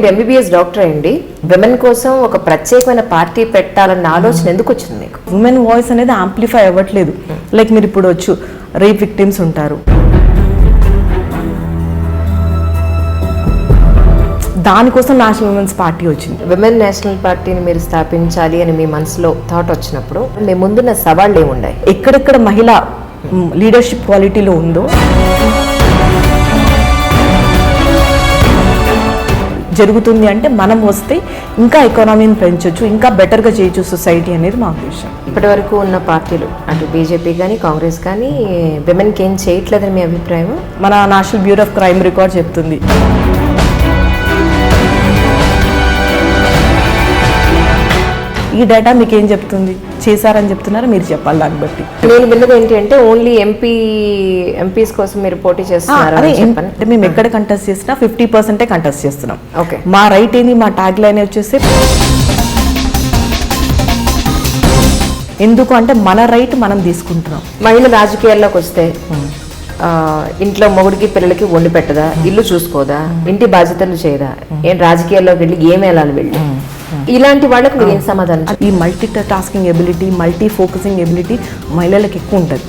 అయ్యింది, MBBS doctor అయ్యింది, women కోసం ఒక ప్రత్యేకమైన పార్టీ పెట్టాలన్న ఆలోచన ఎందుకు వచ్చింది మీకు? ఉమెన్ వాయిస్ అనేది యాంప్లిఫై అవ్వట్లేదు. లైక్ మీరు ఇప్పుడు వచ్చు రేప్ విక్టిమ్స్ ఉంటారు, దానికోసం నేషనల్ ఉమెన్స్ పార్టీ వచ్చింది. విమెన్ నేషనల్ పార్టీని మీరు స్థాపించాలి అని మీ మనసులో థాట్ వచ్చినప్పుడు మీ ముందున్న సవాళ్ళు ఏముండాయి? ఎక్కడెక్కడ మహిళ లీడర్షిప్ క్వాలిటీలో ఉందో జరుగుతుంది అంటే మనం వస్తే ఇంకా ఎకానమీని పెంచవచ్చు, ఇంకా బెటర్గా చేయొచ్చు సొసైటీ అనేది మా ఉద్దేశం. ఇప్పటి వరకు ఉన్న పార్టీలు అటు బీజేపీ కానీ కాంగ్రెస్ కానీ విమెన్కి ఏం చేయట్లేదని మీ అభిప్రాయం? మన national bureau of crime record చెప్తుంది. ఈ డేటా మీకు ఏం చెప్తుంది? చేశారని చెప్తున్నారా? మీరు చెప్పాలి దాన్ని బట్టి. నేను విన్నది ఏంటి అంటే ఓన్లీ ఎంపీస్ కోసం మీరు పోటీ చేస్తున్నారు. అంటే మేము ఎక్కడ కంటెస్ట్ చేసినా 50% కంటెస్ట్ చేస్తున్నాం. ఓకే, మా రైట్ ఏంది, మా ట్యాగ్ లైన్ వచ్చేసి ఎందుకు అంటే మన రైట్ మనం తీసుకుంటున్నాం. మహిళ రాజకీయాల్లోకి వస్తే ఇంట్లో మొగుడికి పిల్లలకి వండి పెట్టదా, ఇల్లు చూసుకోదా, ఇంటి బాధ్యతలు చేయదా, ఏం రాజకీయాల్లోకి వెళ్ళి ఏం వెళ్ళాలి వెళ్ళి, ఇలాంటి వాళ్ళకి మీరు ఏం సమాధానం? ఈ multi tasking ability, multi focusing ability మహిళలకు ఎక్కువ ఉంటుంది.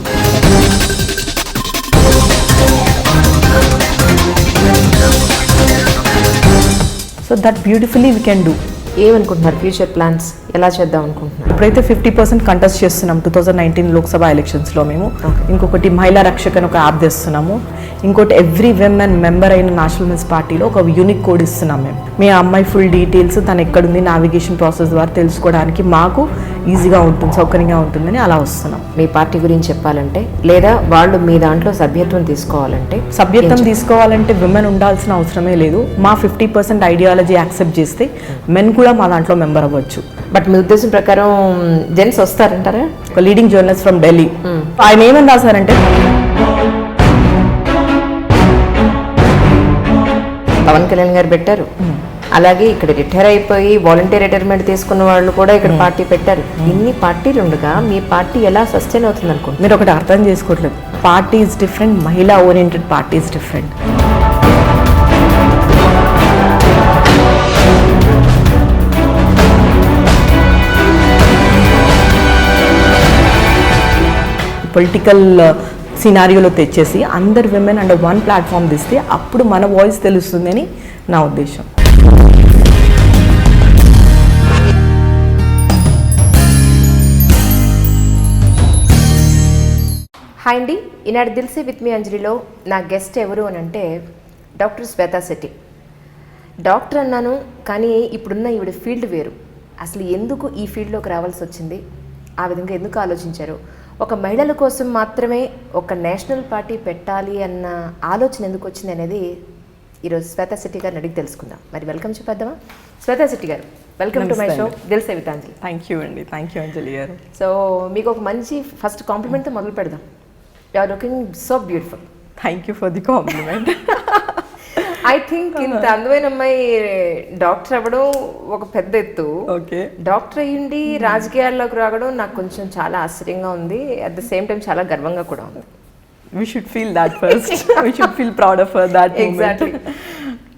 So that beautifully we can do. ఏమనుకుంటున్నారు ఫ్యూచర్ ప్లాన్స్, ఎలా చేద్దాం అనుకుంటున్నారు? ఇప్పుడైతే 50% కంటెస్ట్ చేస్తున్నాం 2019 లోక్సభ ఎలక్షన్స్లో మేము. ఇంకొకటి మహిళా రక్షక్ అని ఒక యాప్ తెస్తున్నాము. ఇంకోటి ఎవ్రీ విమెన్ మెంబర్ అయిన నేషనల్ ఉమెన్స్ పార్టీలో ఒక యూనిక్ కోడ్ ఇస్తున్నాం మేము. మీ అమ్మాయి ఫుల్ డీటెయిల్స్ తను ఎక్కడుంది నావిగేషన్ ప్రాసెస్ ద్వారా తెలుసుకోవడానికి మాకు ఈజీగా ఉంటుంది, సౌకర్యంగా ఉంటుందని అలా వస్తున్నాం. మీ పార్టీ గురించి చెప్పాలంటే లేదా వాళ్ళు మీ దాంట్లో సభ్యత్వం తీసుకోవాలంటే? సభ్యత్వం తీసుకోవాలంటే విమెన్ ఉండాల్సిన అవసరమే లేదు. మా 50% ఐడియాలజీ యాక్సెప్ట్ చేస్తే మెన్ కూడా మా దాంట్లో మెంబర్ అవ్వచ్చు. బట్ మీ ఉద్దేశం ప్రకారం జెంట్స్ వస్తారంటారా? ఒక లీడింగ్ జర్నలిస్ట్ ఫ్రమ్ ఢిల్లీ ఆయన ఏమని రాశారంటే, పవన్ కళ్యాణ్ గారు పెట్టారు, అలాగే ఇక్కడ రిటైర్ అయిపోయి వాలంటీర్ రిటైర్మెంట్ తీసుకున్న వాళ్ళు కూడా ఇక్కడ పార్టీ పెట్టారు. ఇన్ని పార్టీలు ఉండగా మీ పార్టీ ఎలా సస్టైన్ అవుతుంది అనుకుంటున్నారు? మీరు ఒకటి అర్థం చేసుకోవట్లేదు. పార్టీ ఈజ్ డిఫరెంట్, మహిళా oriented party is different. Political సినారియోలో తెచ్చేసి అందరు విమెన్ అండర్ వన్ ప్లాట్ఫామ్ తీస్తే అప్పుడు మన వాయిస్ తెలుస్తుందని నా ఉద్దేశం. హాయ్ అండి, ఈనాడు దిల్సే విత్ మీ అంజలిలో నా గెస్ట్ ఎవరు అని అంటే డాక్టర్ శ్వేతా శెట్టి. డాక్టర్ అన్నాను కానీ ఇప్పుడున్న ఈవిడ ఫీల్డ్ వేరు. అసలు ఎందుకు ఈ ఫీల్డ్లోకి రావాల్సి వచ్చింది, ఆ విధంగా ఎందుకు ఆలోచించారు, ఒక మహిళల కోసం మాత్రమే ఒక నేషనల్ పార్టీ పెట్టాలి అన్న ఆలోచన ఎందుకు వచ్చింది అనేది ఈరోజు శ్వేతా శెట్టి గారిని అడిగి తెలుసుకుందాం. మరి వెల్కమ్ చెప్పేద్దామా? శ్వేతా శెట్టి గారు, welcome to my show Dil Se with Anjali. Thank you అండి. థ్యాంక్ యూ అంజలి గారు. సో మీకు ఒక మంచి ఫస్ట్ కాంప్లిమెంట్తో మొదలు పెడదాం. You are looking so beautiful. Thank you for the compliment. I think ఇంత అందమైన అమ్మాయి డాక్టర్ అవ్వడం ఒక పెద్ద ఎత్తు. ఓకే, డాక్టర్ అయ్యింది రాజకీయాల్లోకి రావడం నాకు కొంచెం చాలా ఆశ్చర్యంగా ఉంది, అట్ ద సేమ్ టైం చాలా గర్వంగా కూడా ఉంది. We should feel that first. We should feel proud of her that moment. Exactly.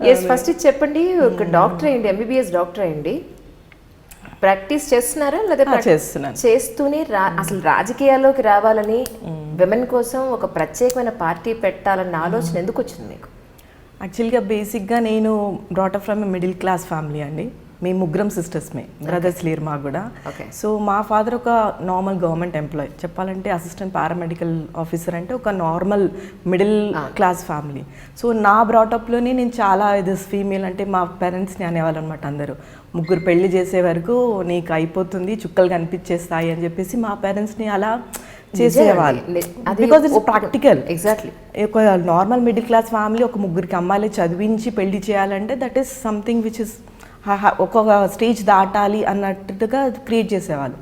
Yes, first ఇది చెప్పండి, ఒక డాక్టర్ అయ్యింది, ఎంబీబీఎస్ డాక్టర్ అయ్యింది, ప్రాక్టీస్ చేస్తున్నారా లేదా చేస్తూనే అసలు రాజకీయాల్లోకి రావాలని విమెన్ కోసం ఒక ప్రత్యేకమైన పార్టీ పెట్టాలన్న ఆలోచన ఎందుకు వచ్చింది మీకు? యాక్చువల్గా బేసిక్గా నేను brought up from middle class family అండి. మేము ముగ్గురం సిస్టర్స్మే, బ్రదర్స్ లేరు మాకు కూడా. సో మా ఫాదర్ ఒక నార్మల్ గవర్నమెంట్ ఎంప్లాయ్, చెప్పాలంటే అసిస్టెంట్ పారామెడికల్ ఆఫీసర్, అంటే ఒక normal middle class family. So నా బ్రాటప్లోనే నేను చాలా ఇది ఫీమేల్ అంటే మా పేరెంట్స్ని అనేవాళ్ళు అనమాట. అందరూ ముగ్గురు పెళ్లి చేసే వరకు నీకు అయిపోతుంది, చుక్కలు కనిపించేస్తాయి అని చెప్పేసి మా పేరెంట్స్ని అలా చేసేవాళ్ళు. Because it's practical. ఎగ్జాక్ట్లీ. ఒక నార్మల్ మిడిల్ క్లాస్ ఫ్యామిలీ ఒక ముగ్గురికి అమ్మాయిలు చదివించి పెళ్లి చేయాలంటే that is something which is ఒక్కొక్క స్టేజ్ దాటాలి అన్నట్టుగా క్రియేట్ చేసేవాళ్ళు.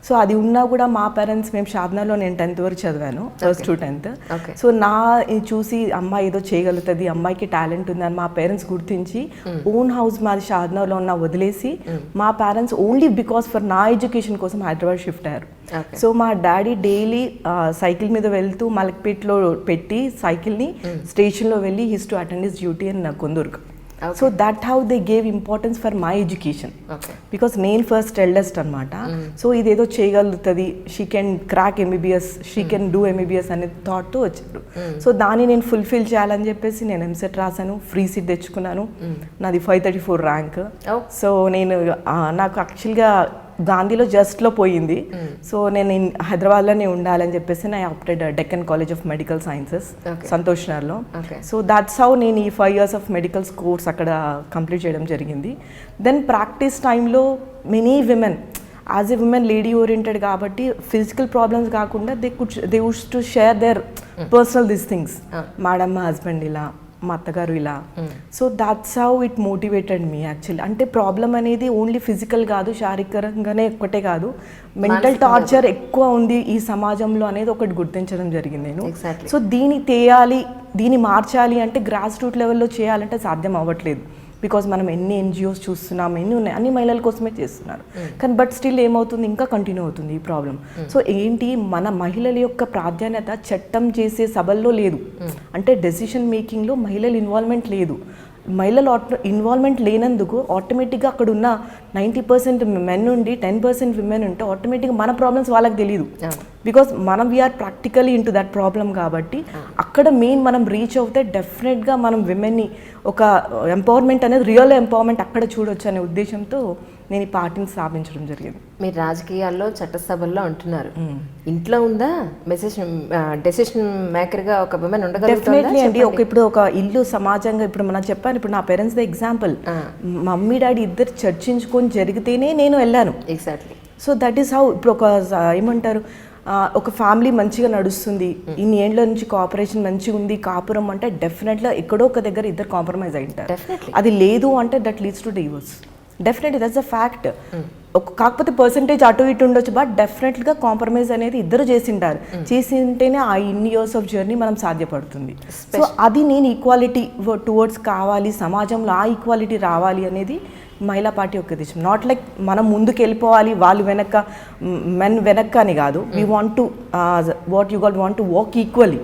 సో అది ఉన్నా కూడా మా పేరెంట్స్, మేము షాద్నాలో నేను 10th వరకు చదివాను, ఫస్ట్ టు 10th. సో నా చూసి అమ్మాయి ఏదో చేయగలుగుతుంది, అమ్మాయికి టాలెంట్ ఉంది అని మా పేరెంట్స్ గుర్తించి ఓన్ హౌస్ మాది షాద్నాలో ఉన్న వదిలేసి మా పేరెంట్స్ ఓన్లీ బికాస్ ఫర్ నా ఎడ్యుకేషన్ కోసం హైదరాబాద్ షిఫ్ట్ అయ్యారు. సో మా డాడీ డైలీ సైకిల్ మీద వెళ్తూ మలక్పేట్లో పెట్టి సైకిల్ని స్టేషన్లో వెళ్ళి his to attend his duty అని నాకు కొందరు. So that how they gave importance for my education. Because నేను ఫస్ట్ ఎల్డెస్ట్ అనమాట. సో ఇదేదో చేయగలుగుతుంది, she can crack MBBS, she can do MBBS అనే థాట్తో వచ్చారు. సో దాన్ని నేను ఫుల్ఫిల్ చేయాలని చెప్పేసి నేను ఎంసెట్ రాశాను, ఫ్రీ సీట్ తెచ్చుకున్నాను. నాది 534 ర్యాంక్. సో నేను నాకు యాక్చువల్గా గాంధీలో జస్ట్లో పోయింది. సో నేను హైదరాబాద్లోనే ఉండాలని చెప్పేసి నా opted Deccan college of medical sciences Santosh నగర్లో. సో దాట్స్ హౌ నేను ఈ 5 years ఆఫ్ మెడికల్స్ కోర్స్ అక్కడ కంప్లీట్ చేయడం జరిగింది. దెన్ ప్రాక్టీస్ టైంలో many women as a women lady oriented కాబట్టి ఫిజికల్ ప్రాబ్లమ్స్ కాకుండా they Woods to share their personal this things. Madam మా హస్బెండ్ ఇలా, మా అత్తగారు ఇలా. So that's how it motivated me actually. అంటే ప్రాబ్లం అనేది ఓన్లీ ఫిజికల్ కాదు, శారీరకంగానే ఒక్కటే కాదు, మెంటల్ టార్చర్ ఎక్కువ ఉంది ఈ సమాజంలో అనేది ఒకటి గుర్తించడం జరిగింది నేను. సో దీన్ని తేయాలి, దీన్ని మార్చాలి అంటే గ్రాస్ రూట్ లెవెల్లో చేయాలంటే సాధ్యం అవ్వట్లేదు. బికాజ్ మనం ఎన్ని ఎన్జిఓస్ చూస్తున్నాం, ఎన్ని ఉన్నాయి, అన్ని మహిళల కోసమే చేస్తున్నారు. కానీ బట్ స్టిల్ ఏమవుతుంది, ఇంకా కంటిన్యూ అవుతుంది ఈ ప్రాబ్లం. సో ఏంటి, మన మహిళల యొక్క ప్రాధాన్యత చట్టం చేసే సభల్లో లేదు. అంటే డెసిషన్ మేకింగ్లో మహిళల ఇన్వాల్వ్మెంట్ లేదు. మహిళలు ఇన్వాల్వ్మెంట్ లేనందుకు ఆటోమేటిక్గా అక్కడ ఉన్న 90% మెన్ ఉండి 10% విమెన్ ఉంటే ఆటోమేటిక్గా మన ప్రాబ్లమ్స్ వాళ్ళకి తెలియదు. బికాస్ మనం we are practically into that problem కాబట్టి అక్కడ మెయిన్ మనం రీచ్ అవుతే డెఫినెట్గా మనం విమెన్ని ఒక ఎంపవర్మెంట్ అనేది రియల్ ఎంపవర్మెంట్ అక్కడ చూడొచ్చు అనే ఉద్దేశంతో నేను ఈ పార్టీని స్థాపించడం జరిగింది. మీరు రాజకీయాల్లో చట్టసభల్లో అంటున్నారు, ఇంట్లో ఉందా డెసిషన్ మేకర్గా ఒక విమెన్ డెఫినెట్లీ అండి. ఇప్పుడు ఒక ఇల్లు సమాజంగా ఇప్పుడు మనం చెప్పాను, ఇప్పుడు నా parents the example, mummy daddy ఇద్దరు చర్చించుకొని జరిగితేనే నేను వెళ్ళాను. Exactly. So that is how ఇప్పుడు ఒక ఏమంటారు, ఒక ఫ్యామిలీ మంచిగా నడుస్తుంది, ఇన్ని ఏళ్ళ నుంచి కోఆపరేషన్ మంచిగా ఉంది, కాపురం అంటే డెఫినెట్గా ఎక్కడో ఒక దగ్గర ఇద్దరు కాంప్రమైజ్ అయి ఉంటారు. అది లేదు అంటే that leads to divorce. Definitely that's a fact. కాకపోతే పర్సంటేజ్ అటు ఇటు ఉండొచ్చు, బట్ డెఫినెట్గా కాంప్రమైజ్ అనేది ఇద్దరు చేసింటారు. చేసి ఉంటేనే ఆ ఇన్ని ఇయర్స్ ఆఫ్ జర్నీ మనం సాధ్యపడుతుంది. సో అది నేను ఈక్వాలిటీ టువర్డ్స్ కావాలి, సమాజంలో ఆ ఈక్వాలిటీ రావాలి అనేది మహిళా పార్టీ యొక్క ఉద్దేశం. నాట్ లైక్ మనం ముందుకు వెళ్ళిపోవాలి, వాళ్ళు వెనక మెన్ వెనక్క అని కాదు. We want to what you got want to walk equally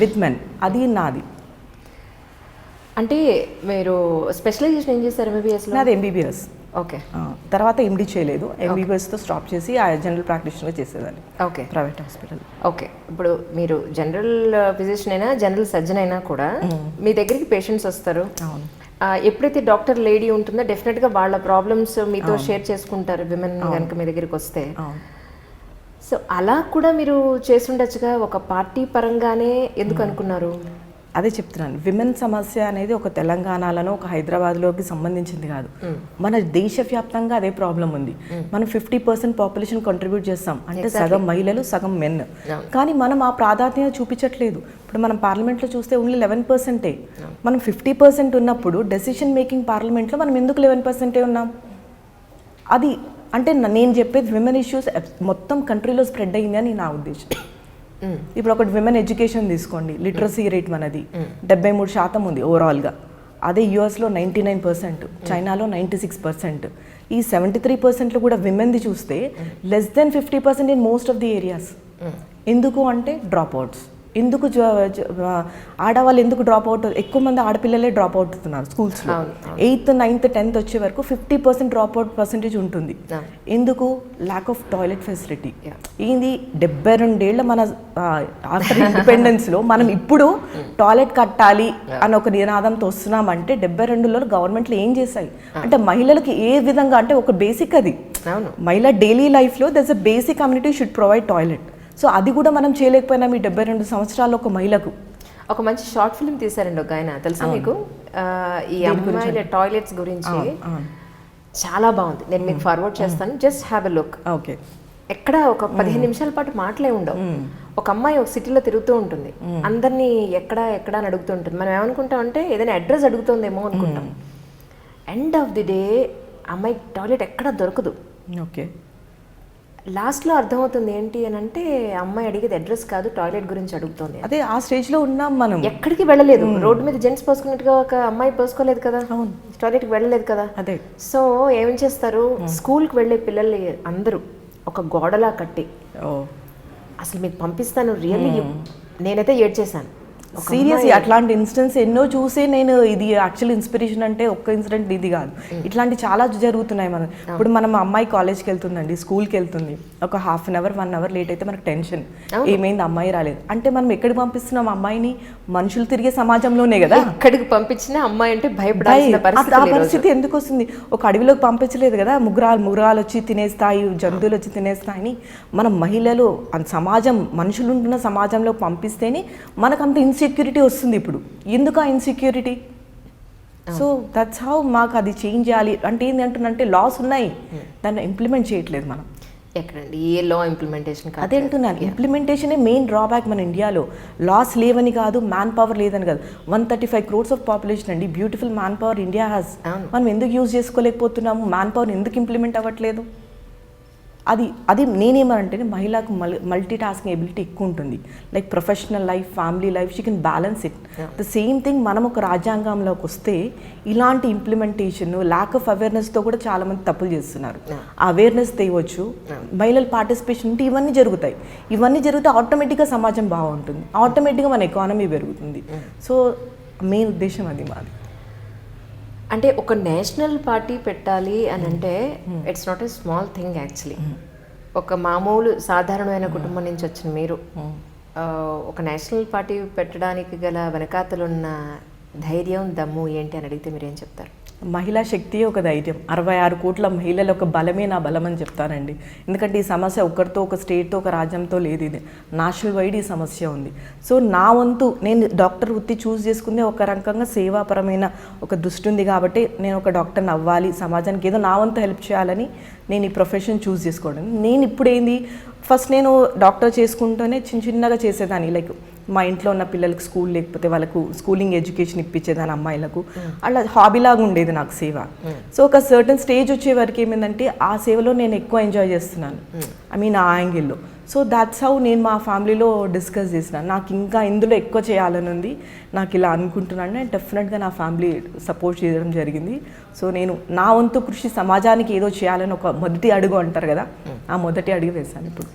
with men. అది నాది. అంటే మీరు స్పెషలైజేషన్ ఏం చేశారు ఎంబీబీఎస్లో? నాది ఎంబీబీఎస్. ఓకే. తర్వాత ఎండీ చేయలేదు, ఎంబీబీఎస్తో స్టాప్ చేసి ఆ జనరల్ ప్రాక్టీషనర్గా చేసేదాన్ని. ఓకే. Private hospital. ఓకే. ఇప్పుడు మీరు జనరల్ ఫిజిషియన్ అయినా జనరల్ సర్జన్ అయినా కూడా మీ దగ్గరికి పేషెంట్స్ వస్తారు. అవును. ఎప్పుడైతే డాక్టర్ లేడీ ఉంటుందో డెఫినెట్గా వాళ్ళ ప్రాబ్లమ్స్ మీతో షేర్ చేసుకుంటారు విమెన్ కనుక మీ దగ్గరికి వస్తే. సో అలా కూడా మీరు చేస్తుండొచ్చుగా, ఒక పార్టీ పరంగానే ఎందుకు అనుకున్నారు? అదే చెప్తున్నాను, విమెన్ సమస్య అనేది ఒక తెలంగాణలోనో ఒక హైదరాబాద్లోకి సంబంధించింది కాదు, మన దేశవ్యాప్తంగా అదే ప్రాబ్లం ఉంది. మనం 50% పాపులేషన్ కంట్రిబ్యూట్ చేస్తాం, అంటే సగం మహిళలు సగం మెన్. కానీ మనం ఆ ప్రాధాన్యత చూపించట్లేదు. ఇప్పుడు మనం పార్లమెంట్లో చూస్తే ఓన్లీ 11%. మనం 50% ఉన్నప్పుడు డెసిషన్ మేకింగ్ పార్లమెంట్లో మనం ఎందుకు 11% ఉన్నాం? అది అంటే నేను చెప్పేది విమెన్ ఇష్యూస్ మొత్తం కంట్రీలో స్ప్రెడ్ అయ్యింది అని నా ఉద్దేశం. ఇప్పుడు ఒకటి విమెన్ ఎడ్యుకేషన్ తీసుకోండి, లిటరసీ రేట్ మనది 73% ఉంది ఓవరాల్గా. అదే యూఎస్లో 99%, చైనాలో 96%. ఈ 73%లో కూడా విమెన్ది చూస్తే less than 50% in most of the areas. ఎందుకు అంటే డ్రాప్ అవుట్స్. ఎందుకు ఆడవాళ్ళు ఎందుకు డ్రాప్ అవుట్, ఎక్కువ మంది ఆడపిల్లలే డ్రాప్ అవుట్ అవుతున్నారు స్కూల్స్లో. 8th, 9th, 10th వచ్చే వరకు 50% డ్రాప్ అవుట్ పర్సెంటేజ్ ఉంటుంది. ఎందుకు? Lack of toilet facility. ఇది 72 ఏళ్ళ మన ఆఫ్టర్ ఇండిపెండెన్స్లో మనం ఇప్పుడు టాయిలెట్ కట్టాలి అని ఒక నినాదంతో వస్తున్నామంటే 72లో గవర్నమెంట్లు ఏం చేశాయి అంటే మహిళలకి ఏ విధంగా అంటే ఒక బేసిక్ అది మహిళ డైలీ లైఫ్లో that's a basic community should provide toilet. So అది కూడా మనం చేయలేకపోయినాం ఈ 72 సంవత్సరాల ఒక మహిళకు. ఒక మంచి షార్ట్ ఫిల్మ్ తీశారండి ఒక ఆయన, తెలుసా మీకు? ఈ అమ్మాయిల టాయిలెట్స్ గురించి చాలా బాగుంది. నేను మీకు ఫార్వర్డ్ చేస్తాను, just have a look. Okay. ఎక్కడ ఒక 15 నిమిషాల పాటు మాటలే ఉండవు. ఒక అమ్మాయి ఒక సిటీలో తిరుగుతూ ఉంటుంది, అందరినీ ఎక్కడ ఎక్కడ అని అడుగుతూ ఉంటుంది. మనం ఏమనుకుంటాం అంటే ఏదైనా అడ్రస్ అడుగుతుందేమో అనుకుంటాం. ఎండ్ ఆఫ్ ది డే అమ్మాయి టాయిలెట్ ఎక్కడ దొరకదు. ఓకే. లాస్ట్లో అర్థమవుతుంది ఏంటి అని అంటే అమ్మాయి అడిగేది అడ్రస్ కాదు, టాయిలెట్ గురించి అడుగుతుంది. అదే ఆ స్టేజ్లో ఉన్నాం మనం. ఎక్కడికి వెళ్ళలేదు, రోడ్డు మీద జెంట్స్ పోసుకున్నట్టుగా ఒక అమ్మాయి పోసుకోలేదు కదా, టాయిలెట్కి వెళ్ళలేదు కదా. అదే. సో ఏం చేస్తారు, స్కూల్కి వెళ్ళే పిల్లలు అందరూ ఒక గోడలా కట్టి అసలు మీకు పంపిస్తాను రియల్లీ నేనైతే ఏడ్చేశాను. సీరియస్లీ అట్లాంటి ఇన్సిడెంట్స్ ఎన్నో చూసే నేను ఇది యాక్చువల్ ఇన్స్పిరేషన్ అంటే ఒక్క ఇన్సిడెంట్ ఇది కాదు, ఇట్లాంటి చాలా జరుగుతున్నాయి. మనం ఇప్పుడు మనం అమ్మాయి కాలేజ్కి వెళ్తుందండి, స్కూల్కి వెళ్తుంది, ఒక half an hour 1 hour late అయితే మనకు టెన్షన్, ఏమైంది అమ్మాయి రాలేదు అంటే మనం ఎక్కడికి పంపిస్తున్నాం అమ్మాయిని? మనుషులు తిరిగే సమాజంలోనే కదా. ఎక్కడికి పంపించిన అమ్మాయి అంటే భయపడాల్సిన ఆ పరిస్థితి ఎందుకు వస్తుంది? ఒక అడవిలోకి పంపించలేదు కదా, ముగ్గురాలు వచ్చి తినేస్తాయి, జంతువులు వచ్చి తినేస్తాయని. మనం మహిళలు సమాజం, మనుషులు ఉంటున్న సమాజంలో పంపిస్తేనే మనకు అంత ఇన్సెక్యూరిటీ వస్తుంది. ఇప్పుడు ఎందుకు ఆ ఇన్సెక్యూరిటీ? సో దట్స్ హౌ మాకు అది చేంజ్ చేయాలి. అంటే ఏంటి అంటున్నంటే లాస్ ఉన్నాయి, దాన్ని ఇంప్లిమెంట్ చేయట్లేదు మనం. ఎక్కడండి ఏ లా ఇంప్లిమెంటేషన్? అదే అంటున్నాను, ఇంప్లిమెంటేషనే మెయిన్ డ్రాబ్యాక్ మన ఇండియాలో. లాస్ లేవని కాదు, మ్యాన్ పవర్ లేదని కాదు. 135 crores ఆఫ్ పాపులేషన్ అండి, beautiful man power India has. మనం ఎందుకు యూజ్ చేసుకోలేకపోతున్నాము? మ్యాన్ పవర్ ఎందుకు ఇంప్లిమెంట్ అవ్వట్లేదు? అది నేనేమనంటే మహిళకు మల్టీ టాస్కింగ్ ఎబిలిటీ ఎక్కువ ఉంటుంది. Like professional life, family life, she can balance it. The same thing మనం ఒక రాజ్యాంగంలోకి వస్తే ఇలాంటి ఇంప్లిమెంటేషన్, ల్యాక్ ఆఫ్ అవేర్నెస్తో కూడా చాలామంది తప్పులు చేస్తున్నారు. అవేర్నెస్ తేవచ్చు, మహిళల పార్టిసిపేషన్ ఉంటే ఇవన్నీ జరుగుతాయి. ఇవన్నీ జరిగితే ఆటోమేటిక్గా సమాజం బాగుంటుంది, ఆటోమేటిక్గా మన ఎకానమీ పెరుగుతుంది. సో మెయిన్ ఉద్దేశం అది మాది. అంటే ఒక నేషనల్ పార్టీ పెట్టాలి అని అంటే it's not a small thing actually. ఒక మామూలు సాధారణమైన కుటుంబం నుంచి వచ్చిన మీరు ఒక నేషనల్ పార్టీ పెట్టడానికి గల వెనకాతలున్న ధైర్యం, దమ్ము ఏంటి అని అడిగితే మీరేం చెప్తారు? మహిళా శక్తియే ఒక ధైర్యం. 66 కోట్ల మహిళల ఒక బలమే నా బలం అని చెప్తానండి. ఎందుకంటే ఈ సమస్య ఒకరితో, ఒక స్టేట్తో, ఒక రాజ్యంతో లేదు, ఇది నేషనల్ వైడ్ ఈ సమస్య ఉంది. సో నా వంతు, నేను డాక్టర్ వృత్తి చూస్ చేసుకుందే ఒక రకంగా సేవాపరమైన ఒక దృష్టి ఉంది కాబట్టి నేను ఒక డాక్టర్ని అవ్వాలి, సమాజానికి ఏదో నా వంతు హెల్ప్ చేయాలని నేను ఈ ప్రొఫెషన్ చూస్ చేసుకోవడం. నేను ఇప్పుడు ఏంది, ఫస్ట్ నేను డాక్టర్ చేసుకుంటూనే చిన్నగా చేసేదాన్ని. లైక్ మా ఇంట్లో ఉన్న పిల్లలకి స్కూల్ లేకపోతే వాళ్ళకు స్కూలింగ్ ఎడ్యుకేషన్ ఇప్పించేదాన్ని, అమ్మాయిలకు. అలా హాబీలాగా ఉండేది నాకు సేవ. సో ఒక సర్టన్ స్టేజ్ వచ్చే వరకు ఏమైందంటే ఆ సేవలో నేను ఎక్కువ ఎంజాయ్ చేస్తున్నాను, ఆ యాంగిల్లో. సో దాట్స్ హౌ నేను మా ఫ్యామిలీలో డిస్కస్ చేసినాను, నాకు ఇంకా ఇందులో ఎక్కువ చేయాలని ఉంది, నాకు ఇలా అనుకుంటున్నాను. అండ్ డెఫినెట్గా నా ఫ్యామిలీ సపోర్ట్ చేయడం జరిగింది. సో నేను నా వంతు కృషి, సమాజానికి ఏదో చేయాలని ఒక మొదటి అడుగు అంటారు కదా, ఆ మొదటి అడుగు వేశాను ఇప్పుడు.